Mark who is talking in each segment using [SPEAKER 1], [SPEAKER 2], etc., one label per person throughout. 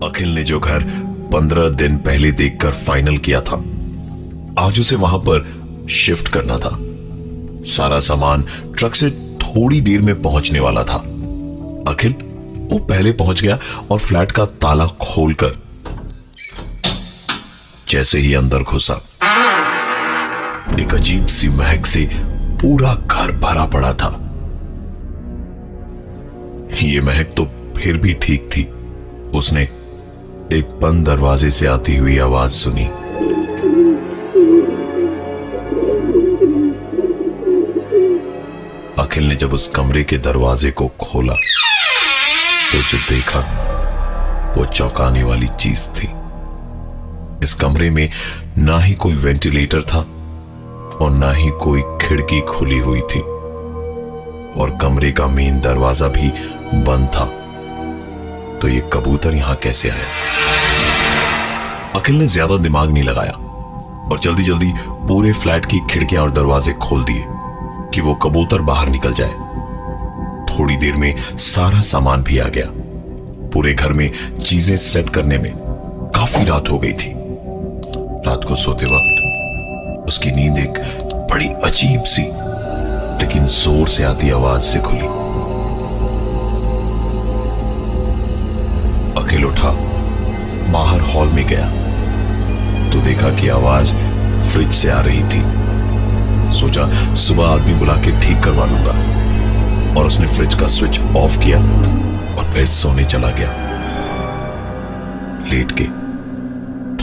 [SPEAKER 1] अखिल ने जो घर 15 दिन पहले देखकर फाइनल किया था, आज उसे वहां पर शिफ्ट करना था। सारा सामान ट्रक से थोड़ी देर में पहुंचने वाला था। अखिल वो पहले पहुंच गया और फ्लैट का ताला खोलकर जैसे ही अंदर घुसा, एक अजीब सी महक से पूरा घर भरा पड़ा था। ये महक तो फिर भी ठीक थी। उसने एक बंद दरवाजे से आती हुई आवाज सुनी। अखिल ने जब उस कमरे के दरवाजे को खोला तो जो देखा वो चौंकाने वाली चीज थी। इस कमरे में ना ही कोई वेंटिलेटर था और ना ही कोई खिड़की खुली हुई थी, और कमरे का मेन दरवाजा भी बंद था। तो ये कबूतर यहां कैसे आया? अखिल ने ज्यादा दिमाग नहीं लगाया और जल्दी जल्दी पूरे फ्लैट की खिड़कियां और दरवाजे खोल दिए कि वो कबूतर बाहर निकल जाए। थोड़ी देर में सारा सामान भी आ गया। पूरे घर में चीजें सेट करने में काफी रात हो गई थी। रात को सोते वक्त उसकी नींद एक बड़ी अजीब सी लेकिन जोर से आती आवाज से खुली। अखिल उठा, बाहर हॉल में गया तो देखा कि आवाज फ्रिज से आ रही थी। सोचा सुबह आदमी बुला के ठीक करवा लूंगा, और उसने फ्रिज का स्विच ऑफ किया और फिर सोने चला गया। लेट के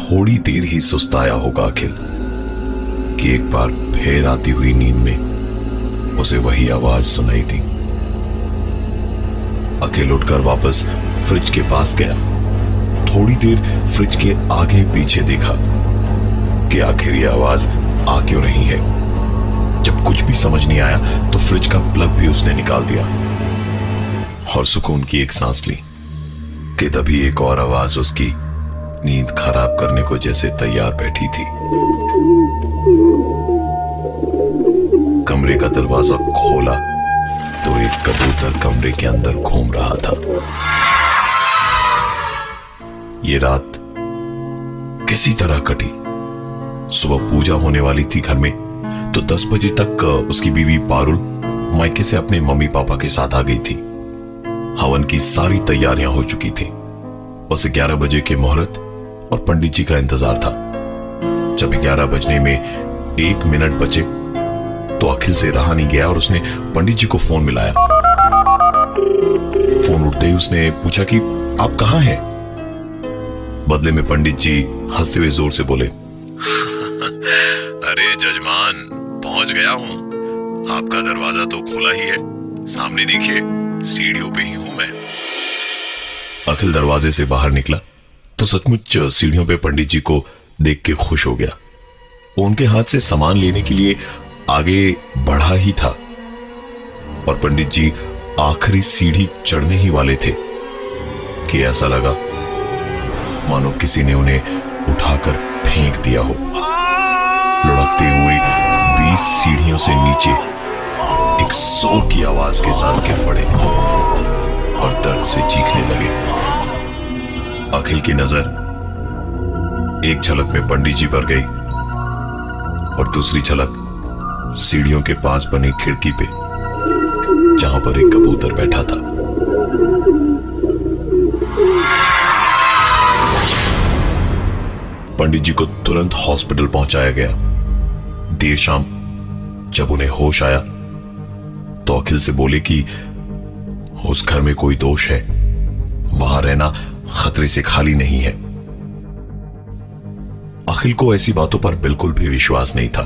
[SPEAKER 1] थोड़ी देर ही सुस्ताया होगा अखिल कि एक बार फिर आती हुई नींद में उसे वही आवाज सुनाई दी। अखिल उठकर वापस फ्रिज के पास गया। थोड़ी देर फ्रिज के आगे पीछे देखा कि आखिर यह आवाज आ क्यों रही है। जब कुछ भी समझ नहीं आया तो फ्रिज का प्लग भी उसने निकाल दिया और सुकून की एक सांस ली कि तभी एक और आवाज उसकी नींद खराब करने को जैसे तैयार बैठी थी। कमरे का दरवाजा खोला तो एक कबूतर कमरे के अंदर घूम रहा था। ये रात किसी तरह कटी। सुबह पूजा होने वाली थी घर में, तो 10 बजे तक उसकी बीवी पारुल मायके से अपने मम्मी पापा के साथ आ गई थी। हवन की सारी तैयारियां हो चुकी थी। उसे 11 बजे के मुहूर्त और पंडित जी का इंतजार था। जब 11 बजने में 1 मिनट बचे तो अखिल से रहा नहीं गया और उसने पंडित जी को फोन मिलाया। फोन उठते ही उसने पूछा कि आप कहां हैं? बदले में पंडित जी हंसते हुए जोर से बोले, अरे जजमान, पहुंच गया हूं। आपका दरवाजा तो खुला ही है, सामने देखिए, सीढ़ियों पे ही हूं मैं। अखिल दरवाजे से बाहर निकला तो सचमुच सीढ़ियों पे पंडित जी को देख के खुश हो गया। वो उनके हाथ से सामान लेने के लिए आगे बढ़ा ही था और पंडित जी आखिरी सीढ़ी चढ़ने ही वाले थे कि ऐसा लगा मानो किसी ने उन्हें उठाकर फेंक दिया हो। लुढ़कते हुए 20 सीढ़ियों से नीचे एक जोर की आवाज के साथ गिर पड़े और दर्द से चीखने लगे। अखिल की नजर एक झलक में पंडित जी पर गई और दूसरी झलक सीढ़ियों के पास बनी खिड़की पे, जहां पर एक कबूतर बैठा था। पंडित जी को तुरंत हॉस्पिटल पहुंचाया गया। देर शाम जब उन्हें होश आया तो अखिल से बोले कि उस घर में कोई दोष है, वहां रहना खतरे से खाली नहीं है। अखिल को ऐसी बातों पर बिल्कुल भी विश्वास नहीं था।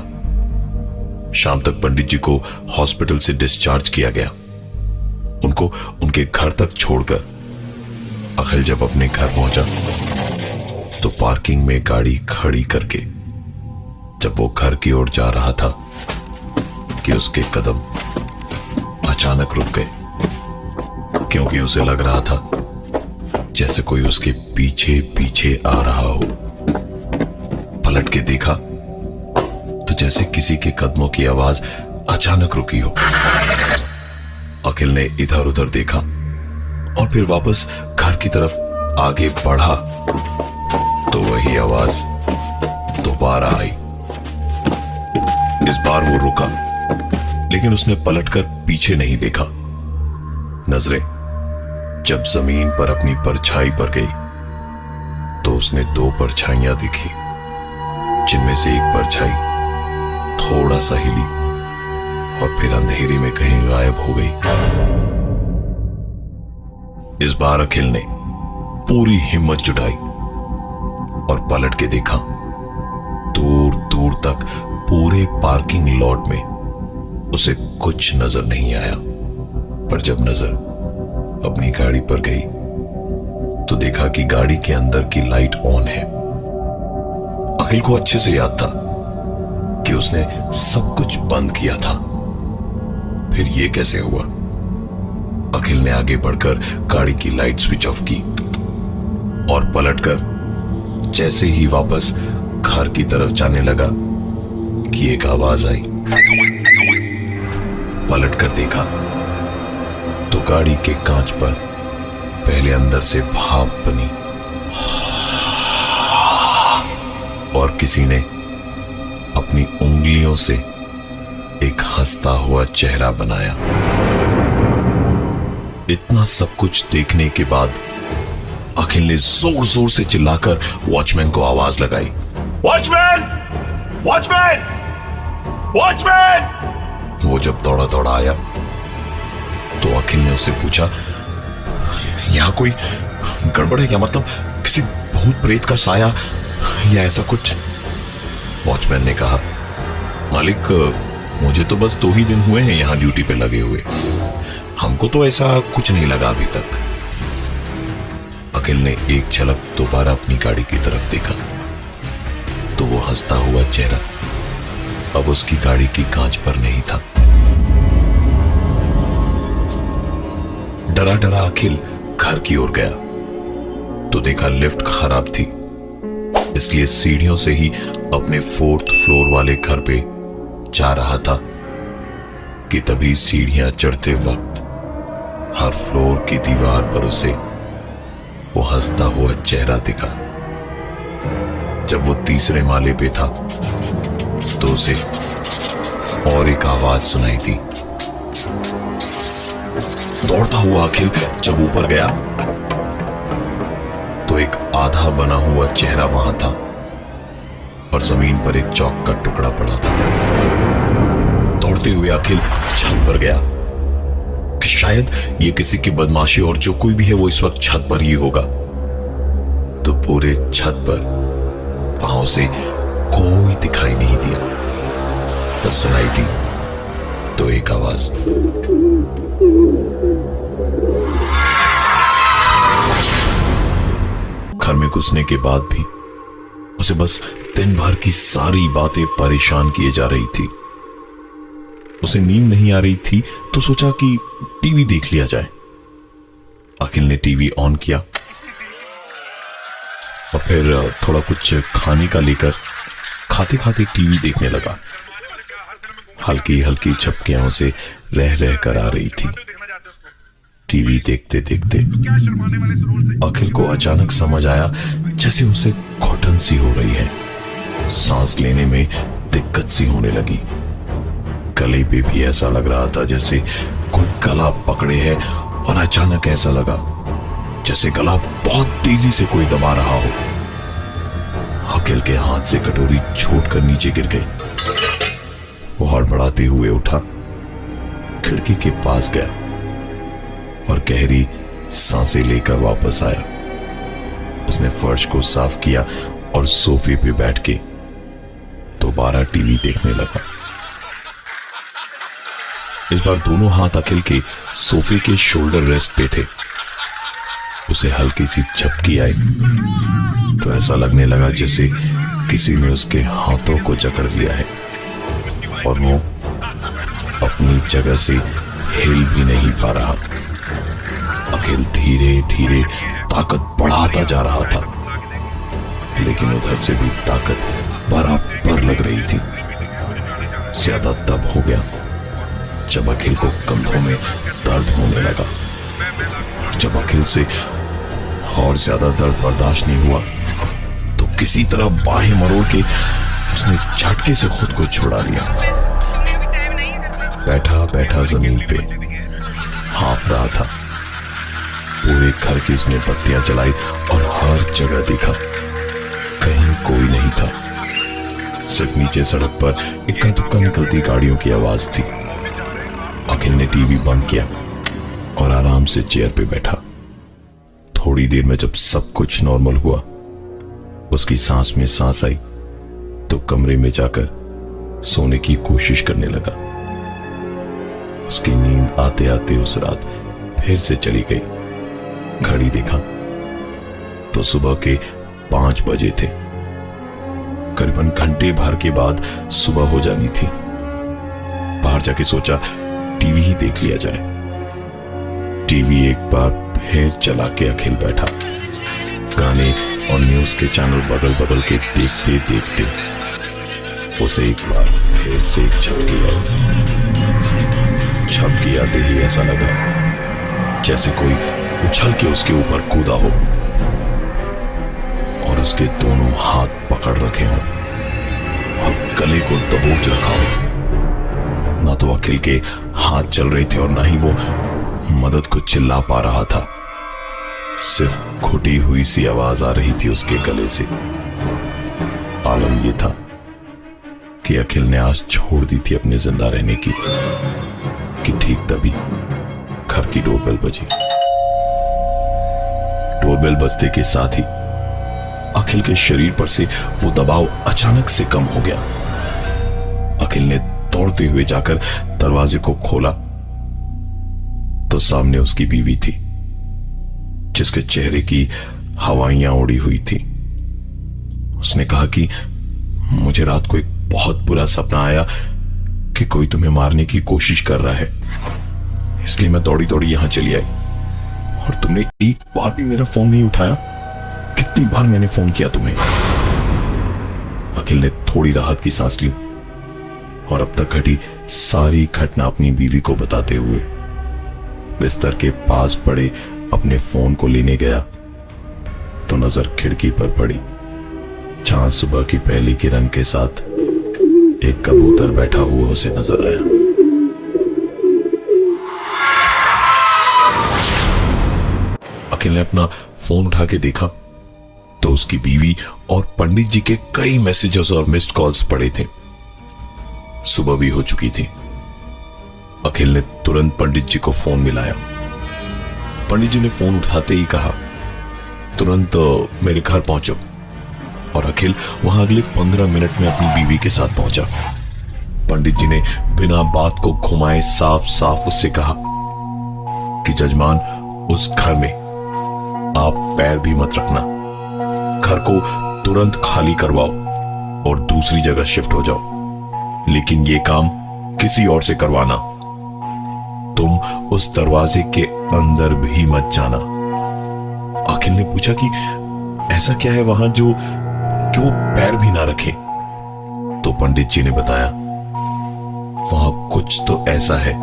[SPEAKER 1] शाम तक पंडित जी को हॉस्पिटल से डिस्चार्ज किया गया। उनको उनके घर तक छोड़कर अखिल जब अपने घर पहुंचा तो पार्किंग में गाड़ी खड़ी करके जब वो घर की ओर जा रहा था कि उसके कदम अचानक रुक गए, क्योंकि उसे लग रहा था जैसे कोई उसके पीछे पीछे आ रहा हो। पलट के देखा तो जैसे किसी के कदमों की आवाज अचानक रुकी हो। अखिल ने इधर उधर देखा और फिर वापस घर की तरफ आगे बढ़ा तो वही आवाज दोबारा आई। इस बार वो रुका, लेकिन उसने पलटकर पीछे नहीं देखा। नजरें जब जमीन पर अपनी परछाई पर गई तो उसने दो परछाइयां दिखी, जिनमें से एक परछाई थोड़ा सा हिली और फिर अंधेरे में कहीं गायब हो गई। इस बार अखिल ने पूरी हिम्मत जुटाई और पलट के देखा। दूर दूर तक पूरे पार्किंग लॉट में उसे कुछ नजर नहीं आया, पर जब नजर अपनी गाड़ी पर गई तो देखा कि गाड़ी के अंदर की लाइट ऑन है। अखिल को अच्छे से याद था कि उसने सब कुछ बंद किया था। फिर यह कैसे हुआ? अखिल ने आगे बढ़कर गाड़ी की लाइट स्विच ऑफ की और पलटकर जैसे ही वापस घर की तरफ जाने लगा कि एक आवाज आई। पलटकर देखा तो गाड़ी के कांच पर पहले अंदर से भाप बनी और किसी ने अपनी उंगलियों से एक हंसता हुआ चेहरा बनाया। इतना सब कुछ देखने के बाद अखिल ने जोर जोर से चिल्लाकर वॉचमैन को आवाज लगाई, वॉचमैन! वॉचमैन! वॉचमैन! वो जब दौड़ा दौड़ा आया तो अखिल ने उससे पूछा, यहां कोई गड़बड़ है क्या? मतलब किसी भूत प्रेत का साया या ऐसा कुछ? वॉचमैन ने कहा, मालिक, मुझे तो बस 2 ही दिन हुए हैं यहां ड्यूटी पे लगे हुए, हमको तो ऐसा कुछ नहीं लगा अभी तक। अखिल ने एक झलक दोबारा अपनी गाड़ी की तरफ देखा तो वो हंसता हुआ चेहरा अब उसकी गाड़ी की कांच पर नहीं था। डरा डरा अखिल घर की ओर गया तो देखा लिफ्ट खराब थी, इसलिए सीढ़ियों से ही अपने 4th फ्लोर वाले घर पे जा रहा था कि तभी सीढ़ियां चढ़ते वक्त हर फ्लोर की दीवार पर उसे वो हंसता हुआ चेहरा दिखा। जब वो 3रे माले पे था तो उसे और एक आवाज सुनाई दी। दौड़ता हुआ अखिल जब ऊपर गया तो एक आधा बना हुआ चेहरा वहां था और जमीन पर एक चौक का टुकड़ा पड़ा था। दौड़ते हुए अखिल छत पर गया कि शायद ये किसी की बदमाशी और जो कोई भी है वो इस वक्त छत पर ही होगा। तो पूरे छत पर वहां से कोई दिखाई नहीं दिया, बस सुनाई दी तो एक आवाज, घर में घुसने के बाद भी उसे बस दिन भर की सारी बातें परेशान किए जा रही थी। उसे नींद नहीं आ रही थी तो सोचा कि टीवी देख लिया जाए। अखिल ने टीवी ऑन किया और फिर थोड़ा कुछ खाने का लेकर खाते खाते टीवी देखने लगा। हल्की हल्की झपकियां उसे रह रह कर आ रही थी। टीवी देखते देखते अखिल को अचानक समझ आया जैसे उसे घुटन सी हो रही है, सांस लेने में दिक्कत सी होने लगी। गले पे भी ऐसा लग रहा था जैसे कोई गला पकड़े है और अचानक ऐसा लगा जैसे गला बहुत तेजी से कोई दबा रहा हो। अखिल के हाथ से कटोरी छोड़कर नीचे गिर गई। वो हड़बड़ाते हुए उठा, खिड़की के पास गया और गहरी सांसें लेकर वापस आया। उसने फर्श को साफ किया और सोफे पे बैठ के दोबारा टीवी देखने लगा। इस बार दोनों हाथ अखिल के सोफे के शोल्डर रेस्ट पे थे। उसे हल्की सी झपकी आई तो ऐसा लगने लगा जैसे किसी ने उसके हाथों को जकड़ लिया है और वो अपनी जगह से हिल भी नहीं पा रहा। अखिल धीरे धीरे ताकत बढ़ाता जा रहा था, लेकिन उधर से भी ताकत बराबर लग रही थी। ज्यादा तब हो गया जब अखिल को कंधों में दर्द होने लगा। जब अखिल से और ज्यादा दर्द बर्दाश्त नहीं हुआ तो किसी तरह बाहें मरोड़ के उसने झटके से खुद को छुड़ा लिया। बैठा बैठा जमीन पे हाफ रहा था। पूरे घर की उसने बत्तियां जलाई और हर जगह देखा, कहीं कोई नहीं था। सिर्फ नीचे सड़क पर इक्का दुक्का निकलती गाड़ियों की आवाज थी। अखिल ने टीवी बंद किया और आराम से चेयर पे बैठा। थोड़ी देर में जब सब कुछ नॉर्मल हुआ, उसकी सांस में सांस आई तो कमरे में जाकर सोने की कोशिश करने लगा। उसकी नींद आते आते उस रात फिर से चली गई। घड़ी देखा तो सुबह के 5 बजे थे। करीबन घंटे भर के बाद सुबह हो जानी थी। बाहर जाके सोचा टीवी ही देख लिया जाए। टीवी एक बार फिर चला के अखिल बैठा। गाने और न्यूज के चैनल बदल बदल के देखते देखते उसे एक बार फिर से एक झपकी आते ही ऐसा लगा जैसे कोई उछल के उसके ऊपर कूदा हो और उसके दोनों हाथ पकड़ रखे हों और गले को दबोच रखा हो। ना तो अखिल के हाथ चल रहे थे और ना ही वो मदद को चिल्ला पा रहा था। सिर्फ घुटी हुई सी आवाज आ रही थी उसके गले से। आलम यह था कि अखिल ने आस छोड़ दी थी अपने जिंदा रहने की कि ठीक तभी घर की डोरबेल बजी। डोरबेल बजते के साथ ही अखिल के शरीर पर से वो दबाव अचानक से कम हो गया। अखिल ने दौड़ते हुए जाकर दरवाजे को खोला तो सामने उसकी बीवी थी, जिसके चेहरे की हवाइयां उड़ी हुई थी। उसने कहा कि मुझे रात को एक बहुत बुरा सपना आया कि कोई तुम्हें मारने की कोशिश कर रहा है, इसलिए मैं दौड़ी दौड़ी यहां चली आई और तुमने एक बार भी मेरा फोन नहीं उठाया। कितनी बार मैंने फोन किया तुम्हें। अखिल ने थोड़ी राहत की सांस ली और अब तक घटी सारी घटना अपनी बीवी को बताते हुए बिस्तर के पास पड़े अपने फोन को लेने गया तो नजर खिड़की पर पड़ी, जहां सुबह की पहली किरण के साथ एक कबूतर बैठा हुआ उसे नजर आया। अखिल ने अपना फोन उठा के देखा तो उसकी बीवी और पंडित जी के कई मैसेजेस और मिस्ड कॉल्स पड़े थे। सुबह भी हो चुकी थी। अखिल ने तुरंत पंडित जी को फोन मिलाया। पंडित जी ने फोन उठाते ही कहा, तुरंत मेरे घर पहुंचो। और अखिल वहां अगले 15 मिनट में अपनी बीवी के साथ पहुंचा। पंडित जी ने बिना बात को घुमाए साफ साफ उससे कहा कि जजमान, उस घर में आप पैर भी मत रखना। घर को तुरंत खाली करवाओ और दूसरी जगह शिफ्ट हो जाओ, लेकिन यह काम किसी और से करवाना। तुम उस दरवाजे के अंदर भी मत जाना। अखिल ने पूछा कि ऐसा क्या है वहां जो क्यों पैर भी ना रखे। तो पंडित जी ने बताया, वहां कुछ तो ऐसा है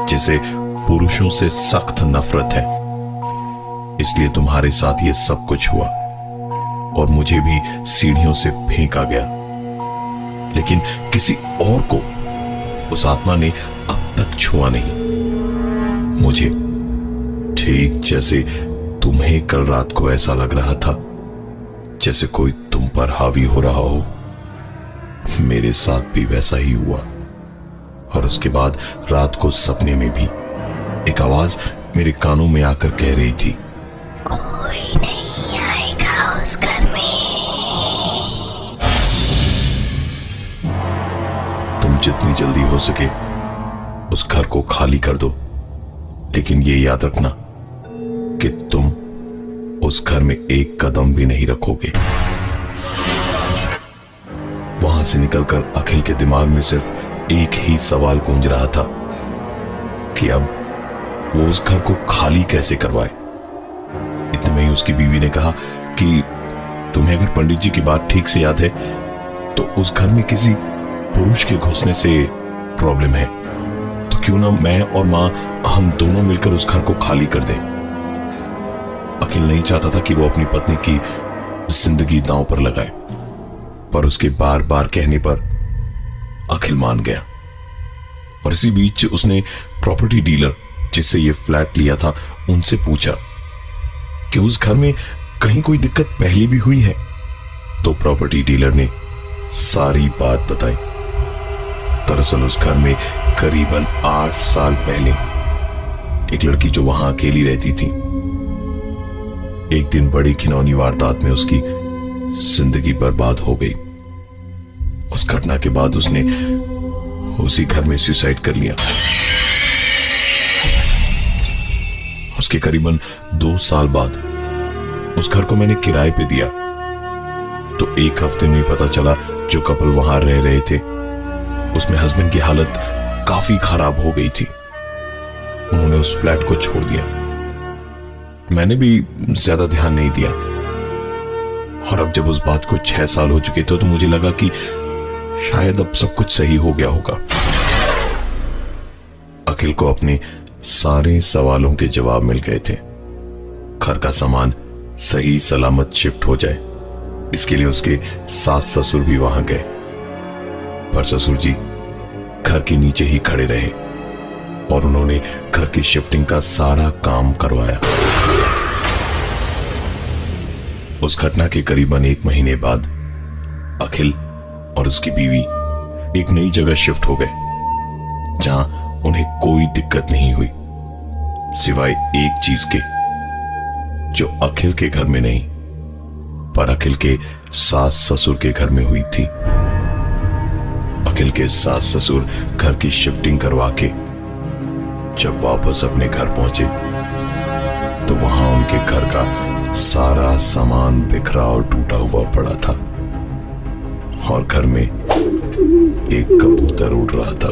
[SPEAKER 1] जिसे पुरुषों से सख्त नफरत है, इसलिए तुम्हारे साथ ये सब कुछ हुआ और मुझे भी सीढ़ियों से फेंका गया। लेकिन किसी और को उस आत्मा ने अब तक छुआ नहीं। मुझे ठीक जैसे तुम्हें कल रात को ऐसा लग रहा था जैसे कोई तुम पर हावी हो रहा हो, मेरे साथ भी वैसा ही हुआ। और उसके बाद रात को सपने में भी एक आवाज मेरे कानों में आकर कह रही थी,
[SPEAKER 2] कोई नहीं आएगा उस घर में।
[SPEAKER 1] तुम जितनी जल्दी हो सके उस घर को खाली कर दो, लेकिन ये याद रखना कि तुम उस घर में एक कदम भी नहीं रखोगे। वहां से निकलकर अखिल के दिमाग में सिर्फ एक ही सवाल गूंज रहा था कि अब वो उस घर को खाली कैसे करवाए। इतने में ही उसकी बीवी ने कहा कि तुम्हें अगर पंडित जी की बात ठीक से याद है तो उस घर में किसी पुरुष के घुसने से प्रॉब्लम है, तो क्यों ना मैं और मां हम दोनों मिलकर उस घर को खाली कर दें। अखिल नहीं चाहता था कि वो अपनी पत्नी की जिंदगी दांव पर लगाए, पर उसके बार बार कहने पर अखिल मान गया। और इसी बीच उसने प्रॉपर्टी डीलर जिससे ये फ्लैट लिया था उनसे पूछा कि उस घर में कहीं कोई दिक्कत पहले भी हुई है। तो प्रॉपर्टी डीलर ने सारी बात बताई। दरअसल उस घर में करीबन 8 साल पहले एक लड़की जो वहां अकेली रहती थी, एक दिन बड़ी घिनौनी वारदात में उसकी जिंदगी बर्बाद हो गई। उस घटना के बाद उसने उसी घर में सुसाइड कर लिया। उसके करीबन 2 साल बाद उस घर को मैंने किराए पे दिया, तो 1 हफ्ते में पता चला जो कपल वहां रह रहे थे उसमें हस्बैंड की हालत काफी खराब हो गई थी। उन्होंने उस फ्लैट को छोड़ दिया। मैंने भी ज्यादा ध्यान नहीं दिया, और अब जब उस बात को 6 साल हो चुके थे तो मुझे लगा कि शायद अब सब कुछ सही हो गया होगा। अखिल को अपने सारे सवालों के जवाब मिल गए थे। घर का सामान सही सलामत शिफ्ट हो जाए, इसके लिए उसके सास ससुर भी वहां गए, पर ससुर जी घर के नीचे ही खड़े रहे और उन्होंने घर की शिफ्टिंग का सारा काम करवाया। उस घटना के करीबन 1 महीने बाद अखिल और उसकी बीवी एक नई जगह शिफ्ट हो गए, जहां उन्हें कोई दिक्कत नहीं हुई, सिवाय एक चीज के, जो अखिल के घर में नहीं पर अखिल के सास ससुर के घर में हुई थी। अखिल के सास ससुर घर की शिफ्टिंग करवा के जब वापस अपने घर पहुंचे तो वहां उनके घर का सारा सामान बिखरा और टूटा हुआ पड़ा था, और घर में एक कबूतर उड़ रहा था।